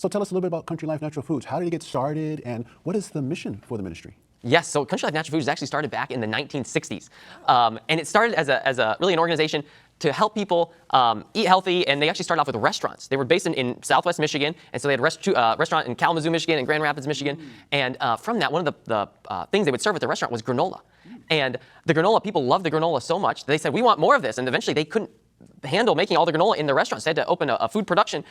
So tell us a little bit about Country Life Natural Foods. How did it get started, and what is the mission for the ministry? Yes, so Country Life Natural Foods actually started back in the 1960s. And it started as a really an organization to help people eat healthy, and they actually started off with restaurants. They were based in Southwest Michigan, and so they had a restaurant in Kalamazoo, Michigan, and Grand Rapids, Michigan. And from that, one of the things they would serve at the restaurant was granola. And the granola, people loved the granola so much, they said, we want more of this. And eventually they couldn't handle making all the granola in the restaurants. They had to open a food production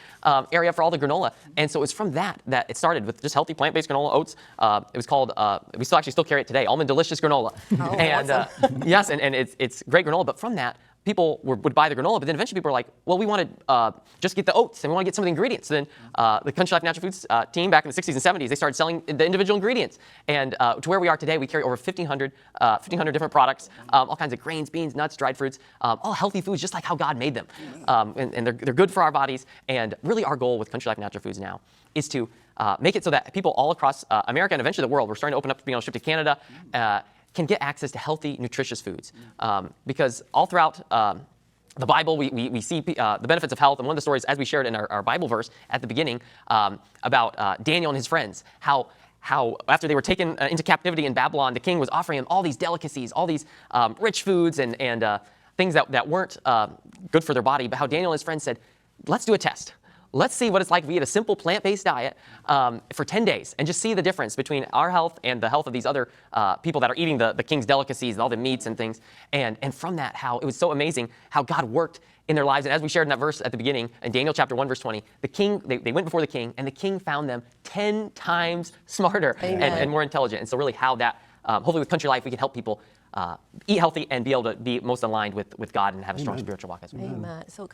area for all the granola. And so it was from that it started with just healthy plant-based granola oats. It was called, we still carry it today, Almond Delicious Granola. Oh, and awesome. yes, and it's great granola. But from that, people would buy the granola, but then eventually people were like, well, we want to just get the oats, and we want to get some of the ingredients. So then the Country Life Natural Foods team back in the 60s and 70s, they started selling the individual ingredients. And to where we are today, we carry over 1,500 different products, all kinds of grains, beans, nuts, dried fruits, all healthy foods, just like how God made them. And they're good for our bodies. And really our goal with Country Life Natural Foods now is to make it so that people all across America and eventually the world, we're starting to open up being able to ship to Canada, can get access to healthy, nutritious foods. Because all throughout the Bible, we see the benefits of health. And one of the stories, as we shared in our Bible verse at the beginning, about Daniel and his friends, how after they were taken into captivity in Babylon, the king was offering them all these delicacies, all these rich foods and things that weren't good for their body, but how Daniel and his friends said, let's do a test. Let's see what it's like if we eat a simple plant-based diet for 10 days and just see the difference between our health and the health of these other people that are eating the king's delicacies and all the meats and things. And from that, how it was so amazing how God worked in their lives. And as we shared in that verse at the beginning, in Daniel chapter 1, verse 20, the king, they went before the king, and the king found them 10 times smarter and more intelligent. And so really how that, hopefully with Country Life, we can help people eat healthy and be able to be most aligned with God and have a strong spiritual walk as well. Amen. So